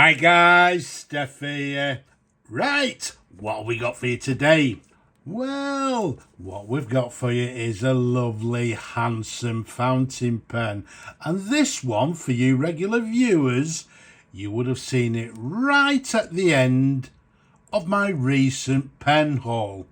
Hi guys, Steph here. Right, what have we got for you today? Well, what we've got for you is a lovely, handsome fountain pen. And this one, for you regular viewers, you would have seen it right at the end of my recent pen haul.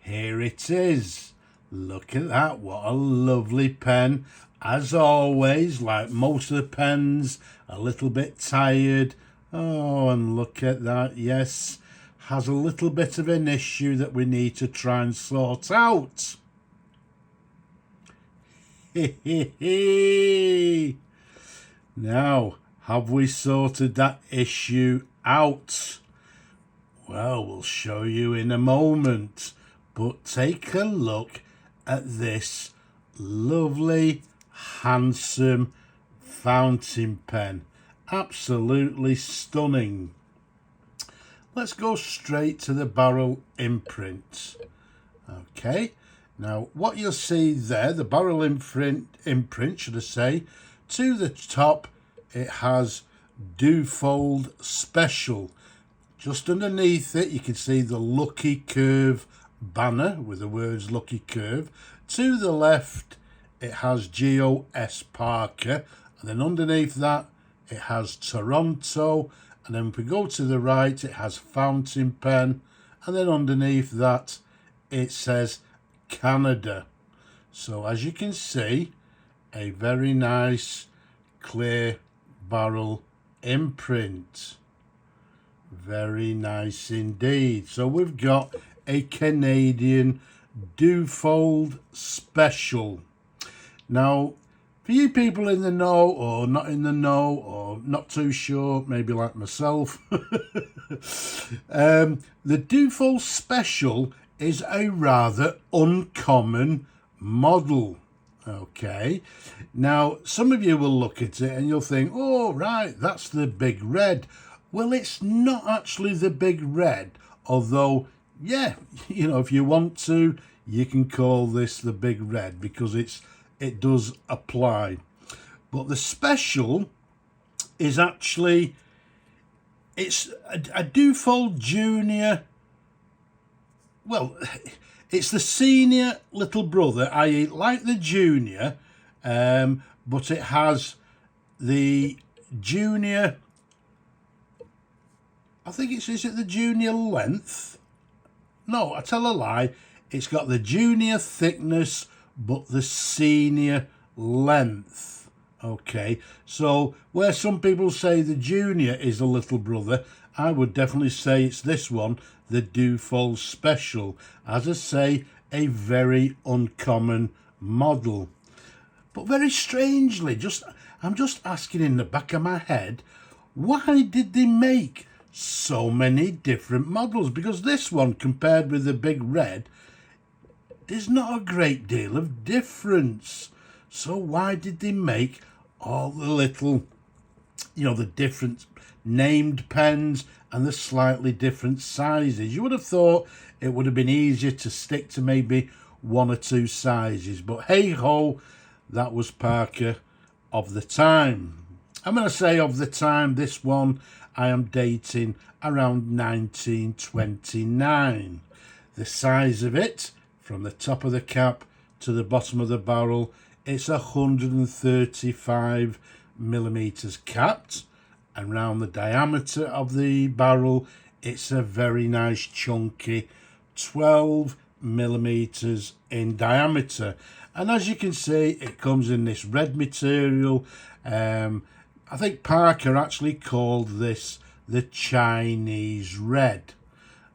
Here it is. Look at that, what a lovely pen. As always, like most of the pens, a little bit tired. Oh, and look at that, yes, has a little bit of an issue that we need to try and sort out. Now, have we sorted that issue out? Well, we'll show you in a moment. But take a look at this lovely, handsome fountain pen. Absolutely stunning. Let's go straight to the barrel imprint. Okay, now what you'll see there, the barrel imprint should I say, to the top it has Duofold Special. Just underneath it you can see the Lucky Curve banner with the words Lucky Curve. To the left it has Geo S Parker, and then underneath that it has Toronto, and then if we go to the right it has fountain pen, and then underneath that it says Canada. So as you can see, a very nice clear barrel imprint. Very nice indeed. So we've got a Canadian Duofold Special. Now, for you people in the know or not in the know or not too sure, maybe like myself, the Duofold Special is a rather uncommon model. Okay, now some of you will look at it and you'll think, oh right, that's the Big Red. Well, it's not actually the Big Red, although yeah, you know, if you want to, you can call this the Big Red because it does apply. But the Special is actually, it's a Duofold Junior. Well, it's the senior little brother, i.e. like the Junior, but it has the Junior, I think is it the Junior length? No, I tell a lie. It's got the Junior thickness, but the senior length. Okay, so where some people say the Junior is a little brother, I would definitely say it's this one, the Duofold Special. As I say, a very uncommon model. But very strangely, I'm just asking in the back of my head, why did they make so many different models? Because this one, compared with the Big Red, there's not a great deal of difference. So why did they make all the little, you know, the different named pens and the slightly different sizes? You would have thought it would have been easier to stick to maybe one or two sizes, but hey ho, that was Parker of the time. I'm going to say of the time, this one I am dating around 1929. The size of it, from the top of the cap to the bottom of the barrel, it's 135 millimeters capped, and round the diameter of the barrel it's a very nice chunky 12 millimeters in diameter. And as you can see, it comes in this red material. I think Parker actually called this the Chinese red.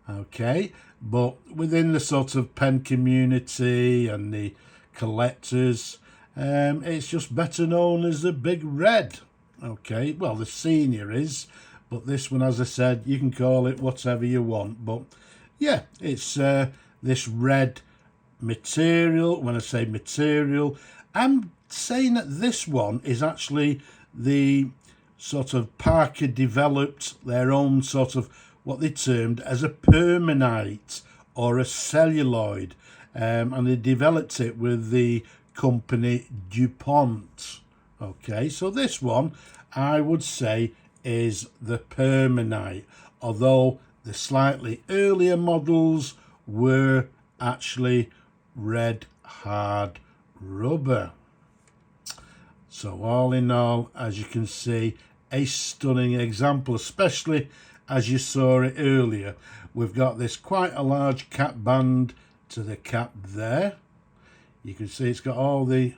Okay, but within the sort of pen community and the collectors, it's just better known as the Big Red. Okay, well, the senior is, but this one, as I said, you can call it whatever you want. But yeah, it's this red material. When I say material, I'm saying that this one is actually the sort of Parker developed their own sort of what they termed as a permanite or a celluloid, and they developed it with the company DuPont. Okay, so this one I would say is the permanite, although the slightly earlier models were actually red hard rubber. So all in all, as you can see, a stunning example, especially as you saw it earlier. We've got this quite a large cap band to the cap there. You can see it's got all the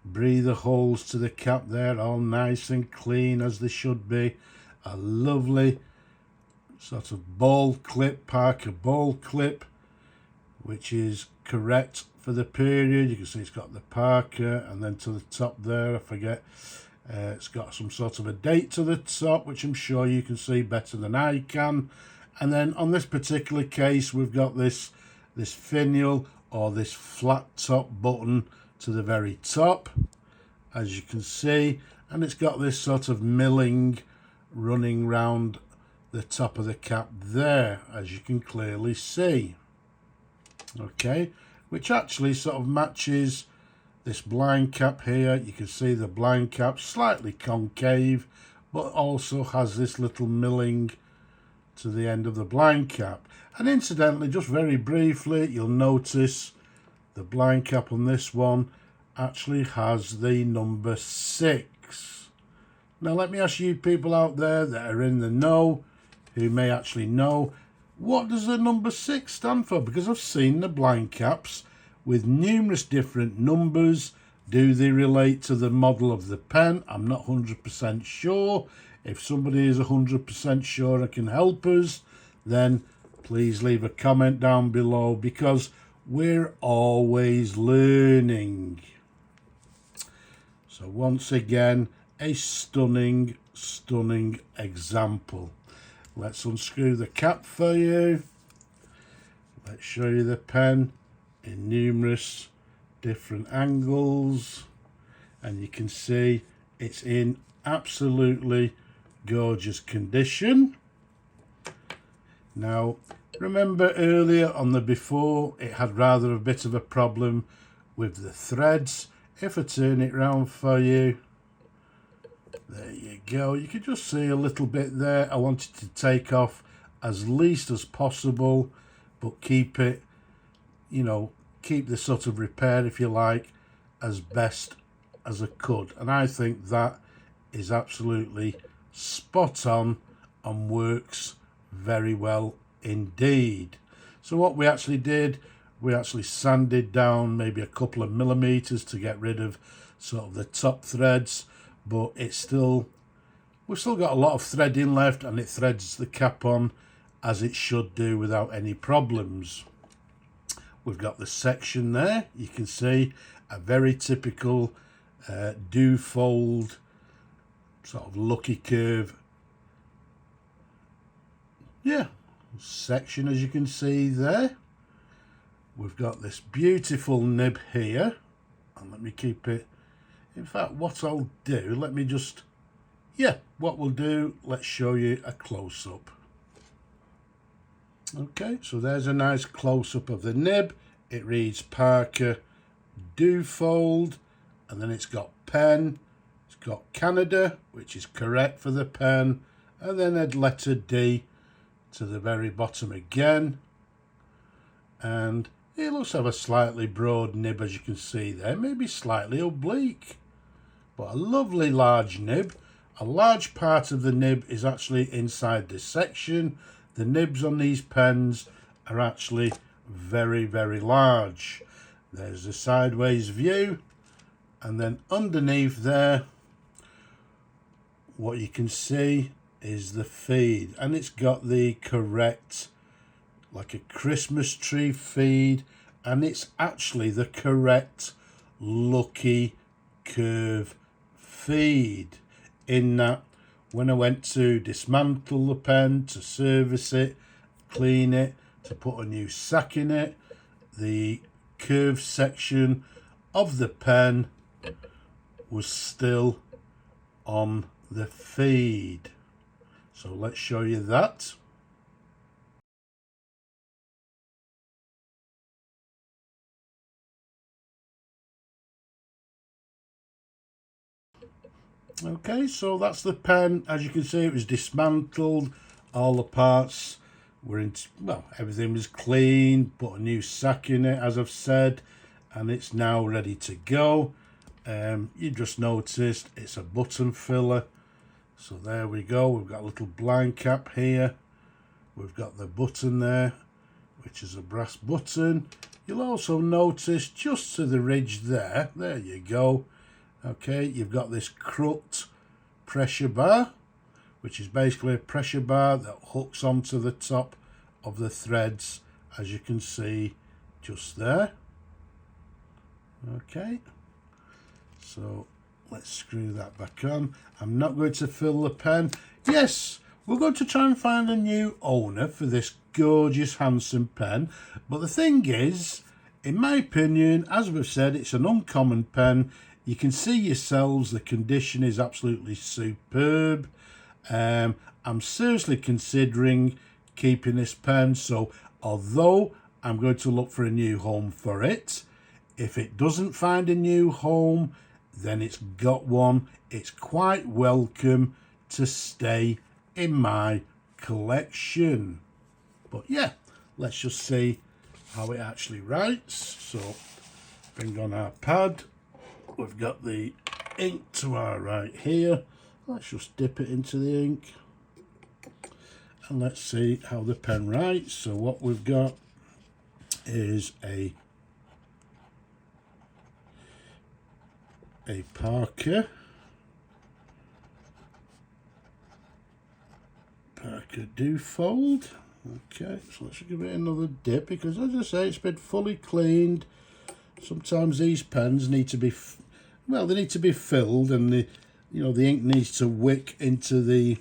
breather holes to the cap there, all nice and clean as they should be. A lovely sort of ball clip, Parker ball clip, which is correct for the period. You can see it's got the Parker, and then to the top there, I forget, it's got some sort of a date to the top, which I'm sure you can see better than I can. And then on this particular case, we've got this finial, or this flat top button to the very top, as you can see, and it's got this sort of milling running round the top of the cap there, as you can clearly see. Okay, which actually sort of matches this blind cap here. You can see the blind cap slightly concave, but also has this little milling to the end of the blind cap. And incidentally, just very briefly, you'll notice the blind cap on this one actually has the number 6. Now let me ask you people out there that are in the know, who may actually know, what does the number 6 stand for? Because I've seen the blind caps with numerous different numbers. Do they relate to the model of the pen? I'm not 100% sure. If somebody is 100% sure and can help us, then please leave a comment down below, because we're always learning. So once again, a stunning example. Let's unscrew the cap for you. Let's show you the pen in numerous different angles, and you can see it's in absolutely gorgeous condition. Now remember earlier on the before, it had rather a bit of a problem with the threads. If I turn it round for you, there you go, you can just see a little bit there. I wanted to take off as least as possible, but keep it, you know, keep the sort of repair, if you like, as best as I could. And I think that is absolutely spot on and works very well indeed. So what we actually did, we actually sanded down maybe a couple of millimeters to get rid of sort of the top threads, but it's still, we've still got a lot of threading left, and it threads the cap on as it should do without any problems. We've got the section there, you can see a very typical Duofold sort of lucky curve, yeah, section, as you can see there. We've got this beautiful nib here, and let me keep it, in fact what I'll do, let me just, yeah, what we'll do, let's show you a close-up. Okay, so there's a nice close-up of the nib. It reads Parker Duofold, and then it's got pen, it's got Canada, which is correct for the pen, and then a letter D to the very bottom again. And it looks to have a slightly broad nib, as you can see there, maybe slightly oblique, but a lovely large nib. A large part of the nib is actually inside this section. The nibs on these pens are actually very large. There's the sideways view, and then underneath there what you can see is the feed, and it's got the correct, like a Christmas tree feed, and it's actually the correct lucky curve feed, in that when I went to dismantle the pen, to service it, clean it, to put a new sack in it, the curved section of the pen was still on the feed. So let's show you that. Okay, so that's the pen. As you can see, it was dismantled. All the parts were in, well, everything was clean. Put a new sack in it, as I've said, and it's now ready to go. You just noticed it's a button filler. So there we go. We've got a little blind cap here. We've got the button there, which is a brass button. You'll also notice just to the ridge there you go. Okay, you've got this crooked pressure bar, which is basically a pressure bar that hooks onto the top of the threads, as you can see just there. Okay, so let's screw that back on. I'm not going to fill the pen. Yes, we're going to try and find a new owner for this gorgeous, handsome pen. But the thing is, in my opinion, as we've said, it's an uncommon pen. You can see yourselves, the condition is absolutely superb. I'm seriously considering keeping this pen. So although I'm going to look for a new home for it, if it doesn't find a new home, then it's got one. It's quite welcome to stay in my collection. But yeah, let's just see how it actually writes. So bring on our pad. We've got the ink to our right here. Let's just dip it into the ink and let's see how the pen writes. So what we've got is a Parker Duofold. Okay, so let's give it another dip, because as I say, it's been fully cleaned. Sometimes these pens need to be, well, they need to be filled, and the ink needs to wick into the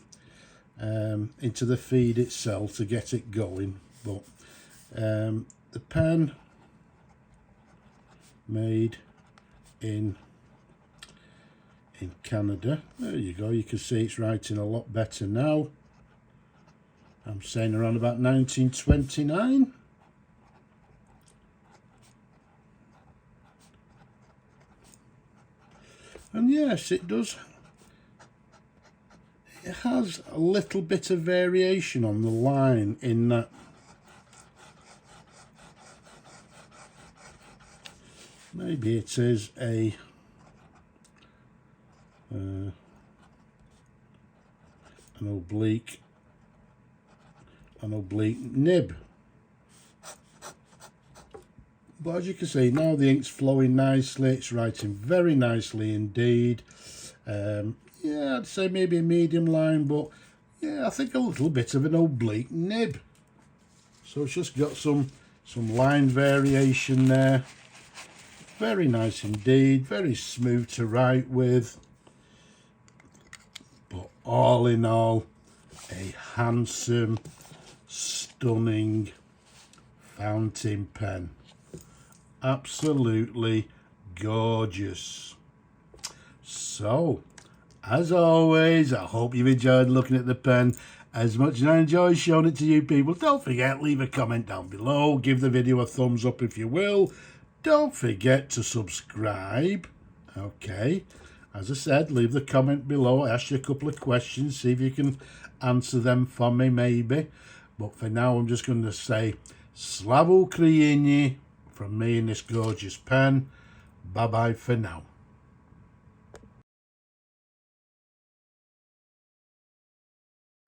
feed itself to get it going. But the pen made in Canada. There you go. You can see it's writing a lot better now. I'm saying around about 1929. And yes, it does. It has a little bit of variation on the line in that maybe it is an oblique nib. But as you can see, now the ink's flowing nicely. It's writing very nicely indeed. Yeah, I'd say maybe a medium line, but yeah, I think a little bit of an oblique nib. So it's just got some line variation there. Very nice indeed, very smooth to write with. But all in all, a handsome, stunning fountain pen. Absolutely gorgeous. So, as always, I hope you've enjoyed looking at the pen as much as I enjoy showing it to you people. Don't forget, leave a comment down below. Give the video a thumbs up if you will. Don't forget to subscribe. Okay. As I said, leave the comment below. I asked you a couple of questions. See if you can answer them for me, maybe. But for now, I'm just going to say Slava Ukraini from me in this gorgeous pen. Bye-bye for now.